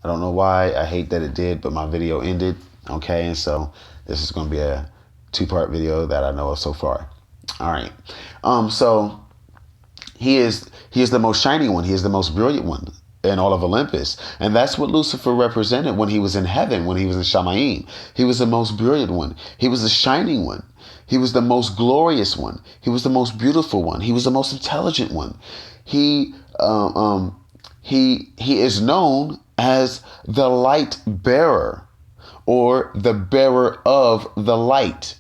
I don't know why. I hate that it did, but my video ended. Okay, and so this is going to be a 2-part video that I know of so far. All right. So he is the most shining one. He is the most brilliant one in all of Olympus. And that's what Lucifer represented when he was in heaven, when he was in Shamayim. He was the most brilliant one. He was the shining one. He was the most glorious one. He was the most beautiful one. He was the most intelligent one. He is known as the light bearer, or the bearer of the light.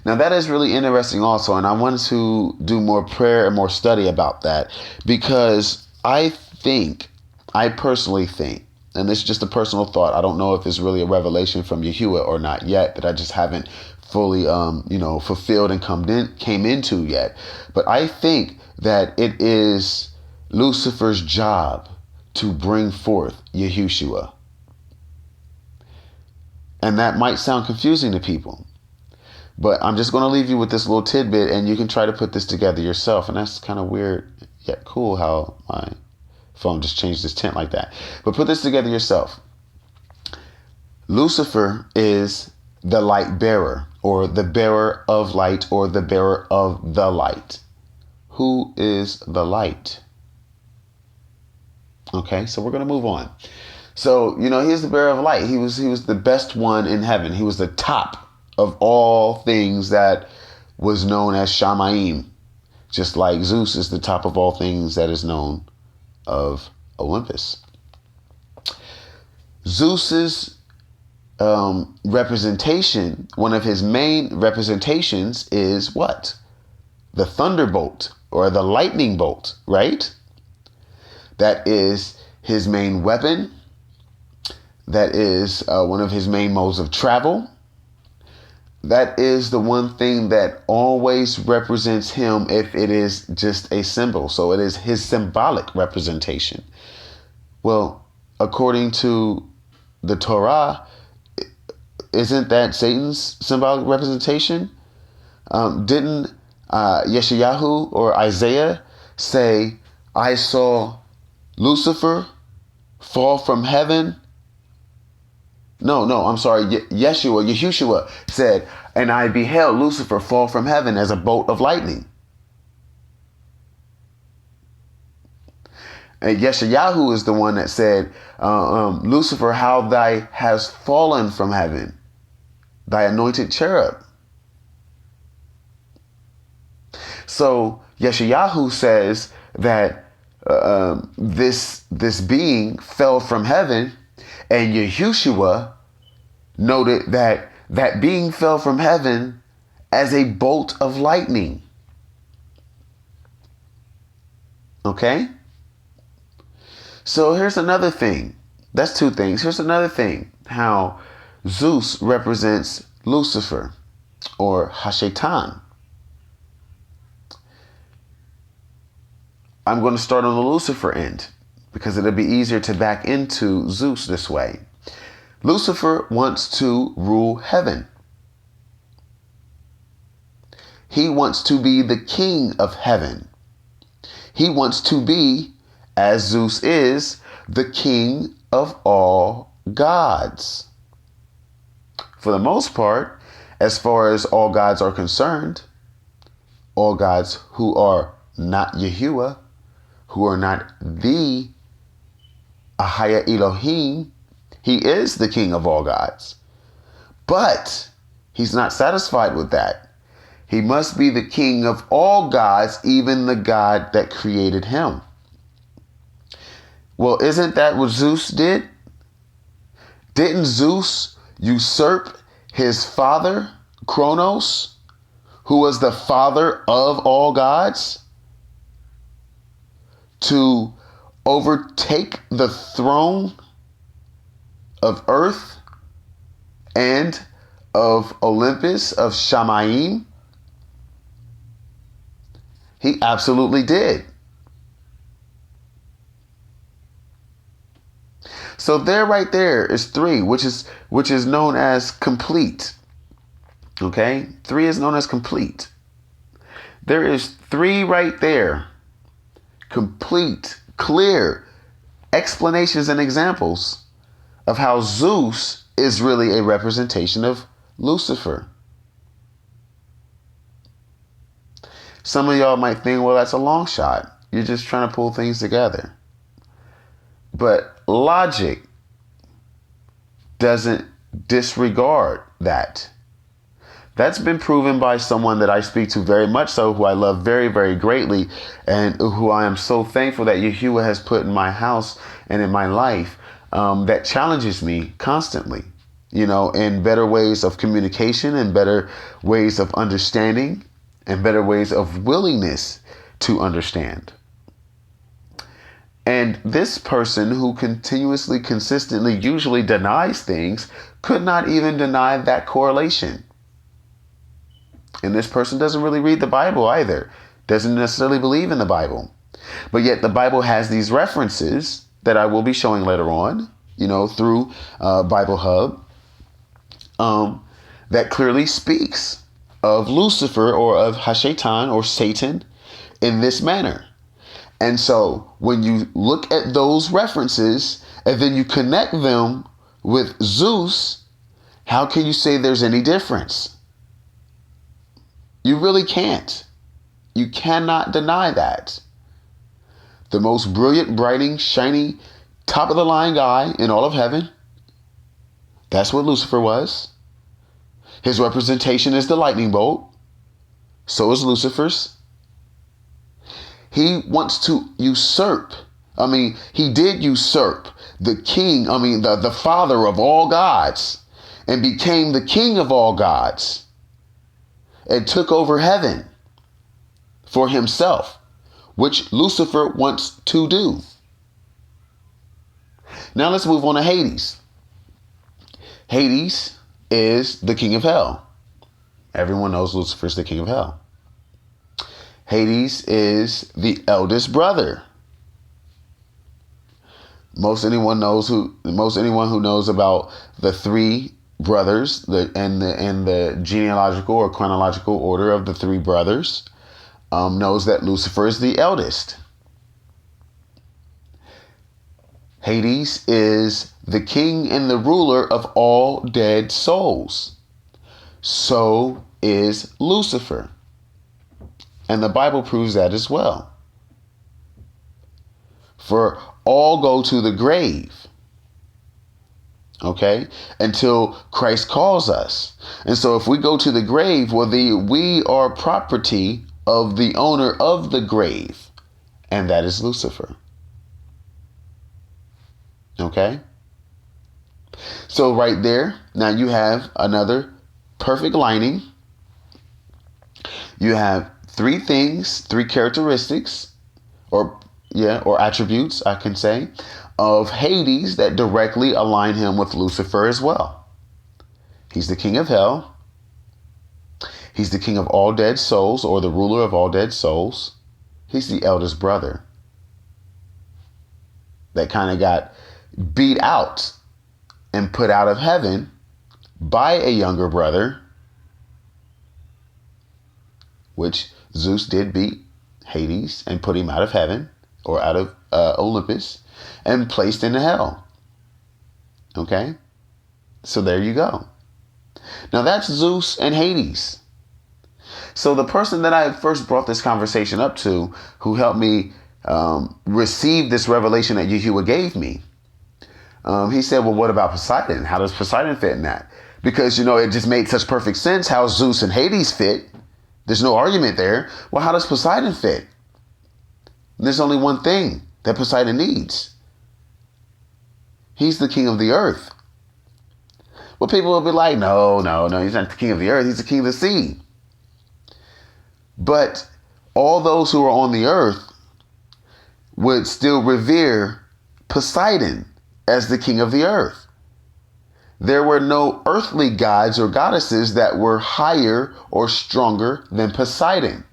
Now that is really interesting also, and I want to do more prayer and more study about that, because I personally think, and this is just a personal thought, I don't know if it's really a revelation from Yahuwah or not yet, that I just haven't fully fulfilled and came into yet, but I think that it is Lucifer's job to bring forth Yahushua. And that might sound confusing to people, but I'm just going to leave you with this little tidbit, and you can try to put this together yourself. And that's kind of weird yet cool how my phone just changed its tint like that. But put this together yourself. Lucifer is the light bearer, or the bearer of light, or the bearer of the light. Who is the light? Okay, so we're going to move on. So, he's the bearer of light. He was the best one in heaven. He was the top of all things that was known as Shamayim. Just like Zeus is the top of all things that is known of Olympus. Zeus's representation, one of his main representations is what? The thunderbolt, or the lightning bolt, right? That is his main weapon. That is one of his main modes of travel. That is the one thing that always represents him if it is just a symbol. So it is his symbolic representation. Well, according to the Torah, isn't that Satan's symbolic representation? Didn't Yeshayahu or Isaiah say, I saw Lucifer fall from heaven? No, I'm sorry. Yahushua said, and I beheld Lucifer fall from heaven as a bolt of lightning. And Yeshayahu is the one that said, Lucifer, how thy has fallen from heaven, thy anointed cherub. So Yeshayahu says that this being fell from heaven, and Yahushua noted that that being fell from heaven as a bolt of lightning. Okay? So here's another thing. That's two things. Here's another thing. How Zeus represents Lucifer, or Hashatan. I'm going to start on the Lucifer end, because it'll be easier to back into Zeus this way. Lucifer wants to rule heaven. He wants to be the king of heaven. He wants to be, as Zeus is, the king of all gods. For the most part, as far as all gods are concerned, all gods who are not Yahuwah, who are not the Ahaya Elohim, he is the king of all gods. But he's not satisfied with that. He must be the king of all gods, even the God that created him. Well, isn't that what Zeus did? Didn't Zeus usurp his father, Kronos, who was the father of all gods, to overtake the throne of earth and of Olympus, of Shamayim? He absolutely did. So there, right there is 3, which is known as complete. Okay? 3 is known as complete. There is 3 right there. Complete, clear explanations and examples of how Zeus is really a representation of Lucifer. Some of y'all might think, well, that's a long shot. You're just trying to pull things together. But logic doesn't disregard that. That's been proven by someone that I speak to very much so, who I love very, very greatly, and who I am so thankful that Yahuwah has put in my house and in my life, that challenges me constantly, in better ways of communication and better ways of understanding and better ways of willingness to understand. And this person who continuously, consistently, usually denies things could not even deny that correlation. And this person doesn't really read the Bible either, doesn't necessarily believe in the Bible. But yet the Bible has these references that I will be showing later on, through Bible Hub, that clearly speaks of Lucifer or of Hashatan or Satan in this manner. And so when you look at those references and then you connect them with Zeus, how can you say there's any difference? You really can't. You cannot deny that. The most brilliant, brighting, shiny, top of the line guy in all of heaven. That's what Lucifer was. His representation is the lightning bolt. So is Lucifer's. He wants to usurp. He did usurp the king, the father of all gods, and became the king of all gods, and took over heaven for himself, which Lucifer wants to do. Now let's move on to Hades. Hades is the king of hell. Everyone knows Lucifer's the king of hell. Hades is the eldest brother. Most anyone who knows about the three brothers, and the genealogical or chronological order of the three brothers, knows that Lucifer is the eldest. Hades is the king and the ruler of all dead souls. So is Lucifer. And the Bible proves that as well. For all go to the grave. Okay? Until Christ calls us. And so if we go to the grave, we are property of the owner of the grave. And that is Lucifer. Okay? So right there, now you have another perfect lining. You have three things, three characteristics, or attributes, I can say, of Hades that directly align him with Lucifer as well. He's the king of hell. He's the king of all dead souls, or the ruler of all dead souls. He's the eldest brother that kind of got beat out and put out of heaven by a younger brother, which Zeus did beat Hades and put him out of heaven, or out of Olympus, and placed into hell. Okay? So there you go. Now that's Zeus and Hades. So the person that I first brought this conversation up to, who helped me receive this revelation that Yahuwah gave me, he said, well, what about Poseidon? How does Poseidon fit in that? Because, it just made such perfect sense how Zeus and Hades fit. There's no argument there. Well, how does Poseidon fit? There's only one thing that Poseidon needs. He's the king of the earth. Well, people will be like, no, he's not the king of the earth. He's the king of the sea. But all those who are on the earth would still revere Poseidon as the king of the earth. There were no earthly gods or goddesses that were higher or stronger than Poseidon,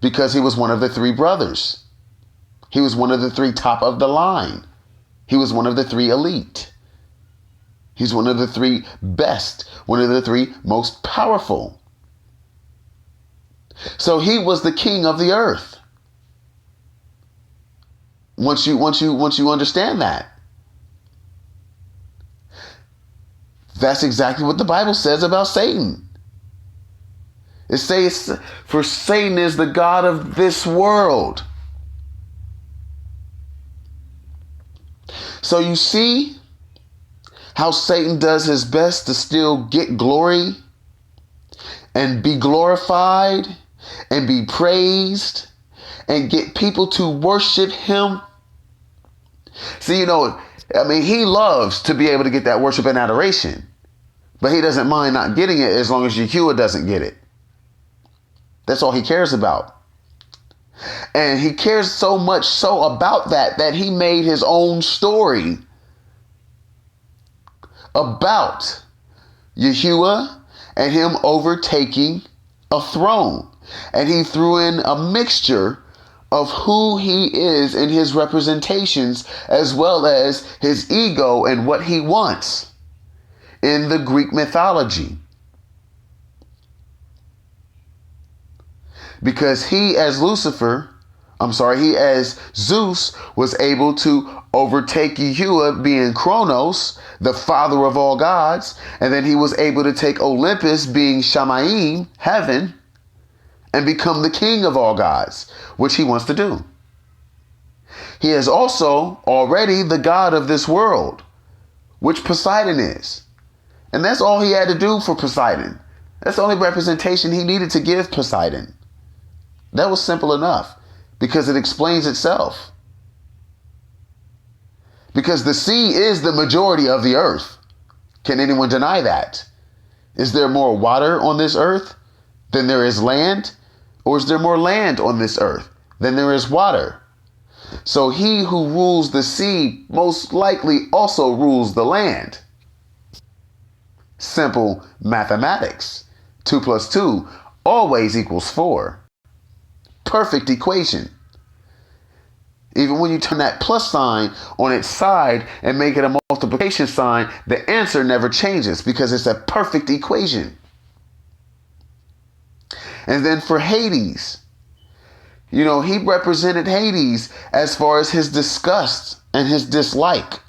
because he was one of the three brothers. He was one of the three top of the line. He was one of the three elite. He's one of the three best, one of the three most powerful. So he was the king of the earth. Once you understand that. That's exactly what the Bible says about Satan. It says, for Satan is the god of this world. So you see how Satan does his best to still get glory and be glorified and be praised and get people to worship him. See, he loves to be able to get that worship and adoration, but he doesn't mind not getting it as long as Yahuwah doesn't get it. That's all he cares about. And he cares so much so about that he made his own story about Yahuwah and him overtaking a throne. And he threw in a mixture of who he is in his representations, as well as his ego and what he wants in the Greek mythology. Because he as Zeus was able to overtake Yahuwah, being Kronos, the father of all gods. And then he was able to take Olympus, being Shamayim, heaven, and become the king of all gods, which he wants to do. He is also already the god of this world, which Poseidon is. And that's all he had to do for Poseidon. That's the only representation he needed to give Poseidon. That was simple enough, because it explains itself. Because the sea is the majority of the earth. Can anyone deny that? Is there more water on this earth than there is land? Or is there more land on this earth than there is water? So he who rules the sea most likely also rules the land. Simple mathematics. 2 + 2 always equals 4. Perfect equation. Even when you turn that plus sign on its side and make it a multiplication sign, the answer never changes because it's a perfect equation. And then for Hades, he represented Hades as far as his disgust and his dislike.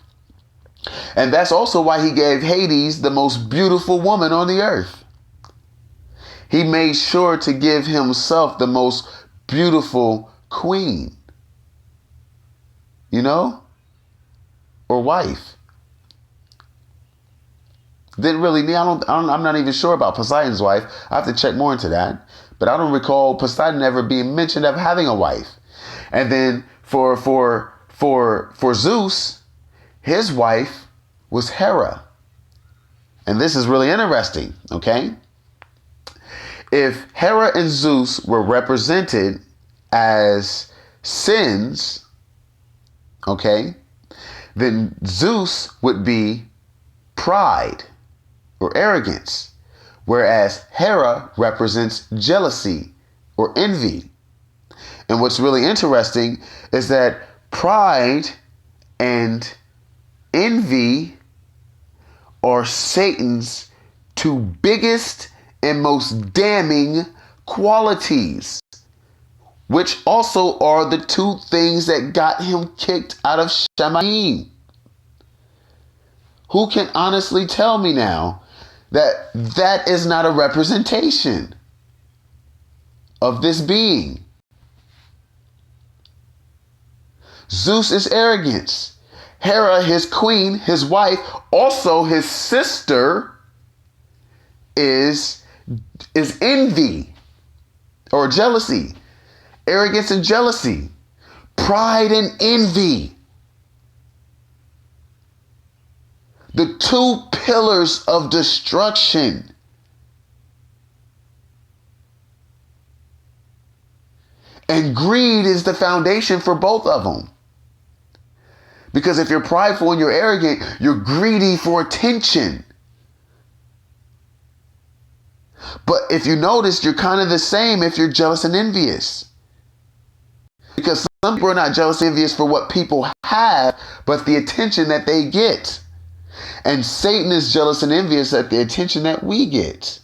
And that's also why he gave Hades the most beautiful woman on the earth. He made sure to give himself the most beautiful queen, or wife. Didn't really need. I'm not even sure about Poseidon's wife. I have to check more into that. But I don't recall Poseidon ever being mentioned of having a wife. And then for Zeus, his wife was Hera. And this is really interesting, okay? If Hera and Zeus were represented as sins, okay, then Zeus would be pride or arrogance, whereas Hera represents jealousy or envy. And what's really interesting is that pride and envy are Satan's two biggest and most damning qualities, which also are the two things that got him kicked out of Shamayim. Who can honestly tell me now that that is not a representation of this being? Zeus is arrogance. Hera, his queen, his wife, also his sister, is envy or jealousy. Arrogance and jealousy. Pride and envy. The two pillars of destruction. And greed is the foundation for both of them. Because if you're prideful and you're arrogant, you're greedy for attention. But if you notice, you're kind of the same if you're jealous and envious. Because some people are not jealous and envious for what people have, but the attention that they get. And Satan is jealous and envious at the attention that we get.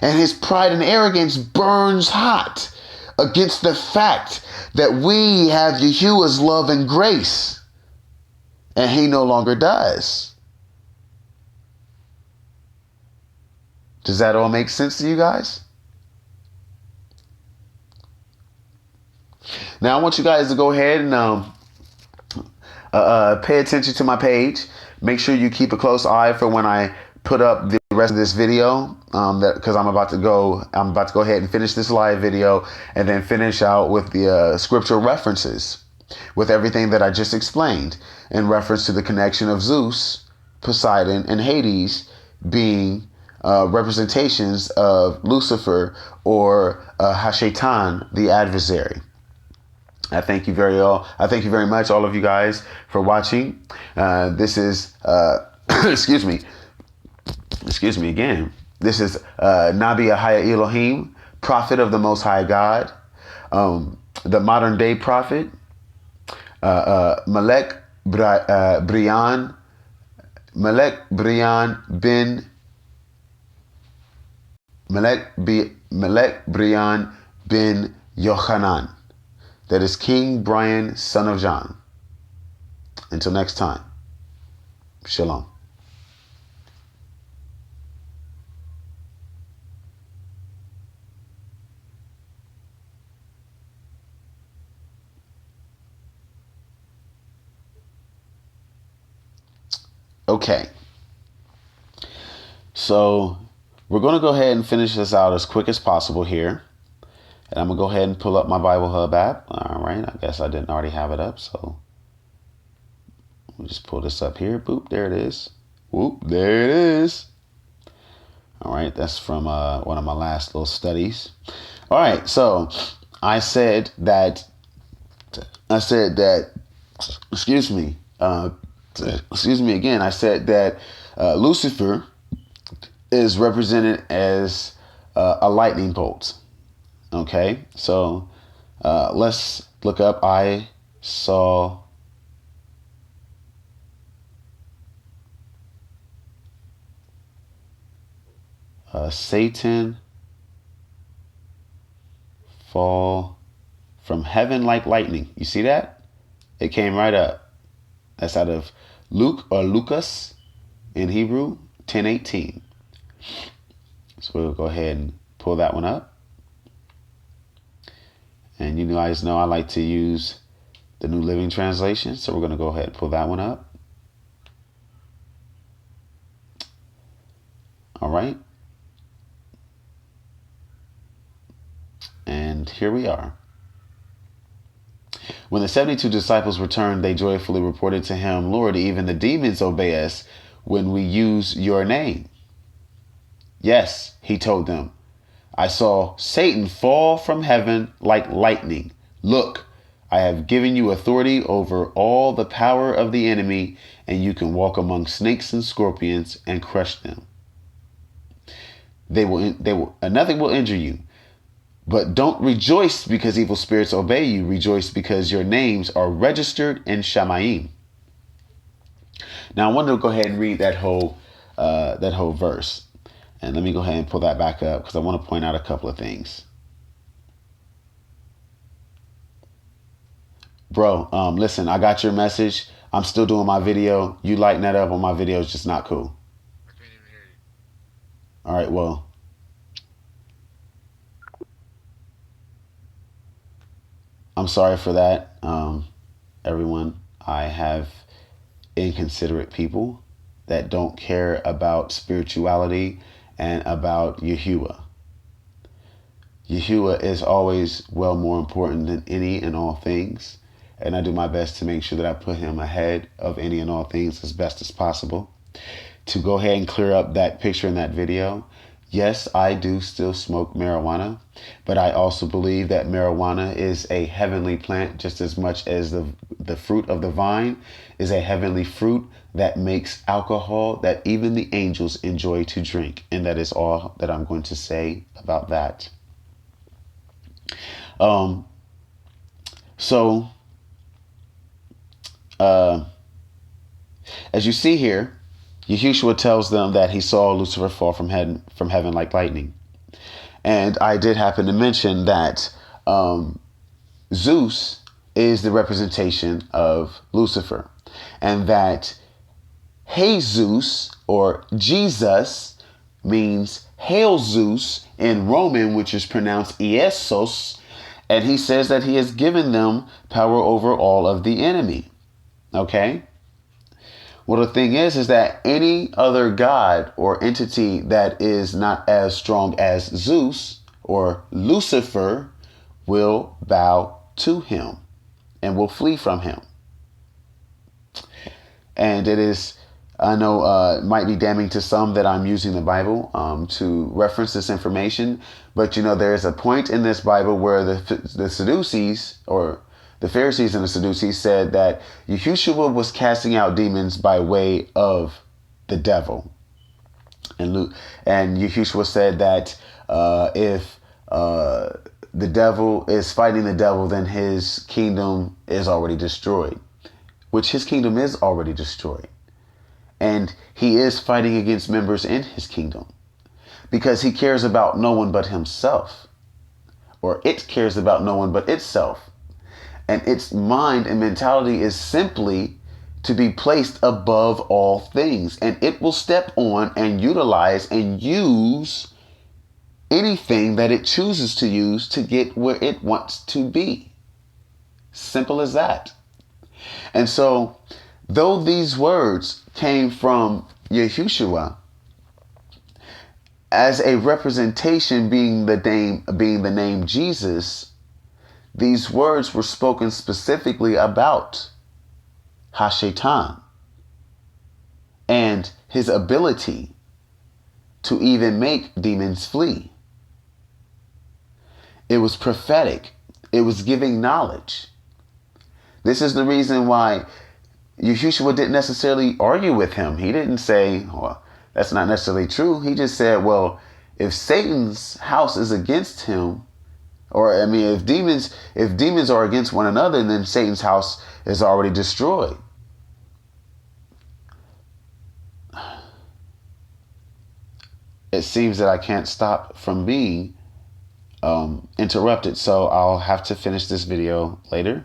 And his pride and arrogance burns hot against the fact that we have Yahuwah's love and grace. And he no longer does. Does that all make sense to you guys? Now I want you guys to go ahead and pay attention to my page. Make sure you keep a close eye for when I put up the rest of this video, because I'm about to go ahead and finish this live video and then finish out with the scriptural references with everything that I just explained in reference to the connection of Zeus, Poseidon, and Hades being representations of Lucifer or Hashatan, the adversary. I thank you very much, all of you guys, for watching. This is excuse me again. This is Nabi Ahaya Elohim, prophet of the Most High God, the modern day prophet, Melech Brian ben Yochanan. That is King Brian, son of John. Until next time, shalom. Okay, so we're going to go ahead and finish this out as quick as possible here. And I'm going to go ahead and pull up my Bible Hub app. All right, I guess I didn't already have it up, so we'll just pull this up here. Boop, there it is. Whoop, there it is. All right, that's from one of my last little studies. All right, so I said that, excuse me again, I said that Lucifer is represented as a lightning bolt. Okay, so let's look up. I saw Satan fall from heaven like lightning. You see that? It came right up. That's out of Luke or Lucas in Hebrew 10:18. So we'll go ahead and pull that one up. And you guys know I like to use the New Living Translation, so we're going to go ahead and pull that one up. All right. And here we are. When the 72 disciples returned, they joyfully reported to him, "Lord, even the demons obey us when we use your name." "Yes," he told them, "I saw Satan fall from heaven like lightning. Look, I have given you authority over all the power of the enemy, and you can walk among snakes and scorpions and crush them. Nothing will injure you. But don't rejoice because evil spirits obey you. Rejoice because your names are registered in Shamayim." Now I want to go ahead and read that whole verse. And let me go ahead and pull that back up because I want to point out a couple of things. Bro, listen, I got your message. I'm still doing my video. You lighting that up on my video is just not cool. I can't even hear you. All right, well. I'm sorry for that, everyone. I have inconsiderate people that don't care about spirituality and about Yahuwah. Yahuwah is always well more important than any and all things. And I do my best to make sure that I put him ahead of any and all things as best as possible. To go ahead and clear up that picture in that video, yes, I do still smoke marijuana, but I also believe that marijuana is a heavenly plant just as much as the fruit of the vine is a heavenly fruit that makes alcohol that even the angels enjoy to drink. And that is all that I'm going to say about that. As you see here, Yahushua tells them that he saw Lucifer fall from heaven like lightning. And I did happen to mention that Zeus is the representation of Lucifer, and that Jesus or Jesus means hails Zeus in Roman, which is pronounced Iesos, and he says that he has given them power over all of the enemy. Okay? Well, the thing is that any other god or entity that is not as strong as Zeus or Lucifer will bow to him and will flee from him. And it is, I know, it might be damning to some that I'm using the Bible to reference this information, but there is a point in this Bible where the Sadducees, or the Pharisees and the Sadducees, said that Yahushua was casting out demons by way of the devil. And Yahushua said that if the devil is fighting the devil, then his kingdom is already destroyed, which his kingdom is already destroyed. And he is fighting against members in his kingdom because he cares about no one but himself, or it cares about no one but itself. And its mind and mentality is simply to be placed above all things. And it will step on and utilize and use anything that it chooses to use to get where it wants to be. Simple as that. And so, though these words came from Yahushua as a representation being the name Jesus, these words were spoken specifically about Hashatan and his ability to even make demons flee. It was prophetic. It was giving knowledge. This is the reason why Yahushua didn't necessarily argue with him. He didn't say, well, that's not necessarily true. He just said, well, if Satan's house is against him, or if demons are against one another, then Satan's house is already destroyed. It seems that I can't stop from being interrupted, so I'll have to finish this video later.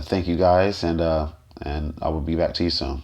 Thank you guys, and I will be back to you soon.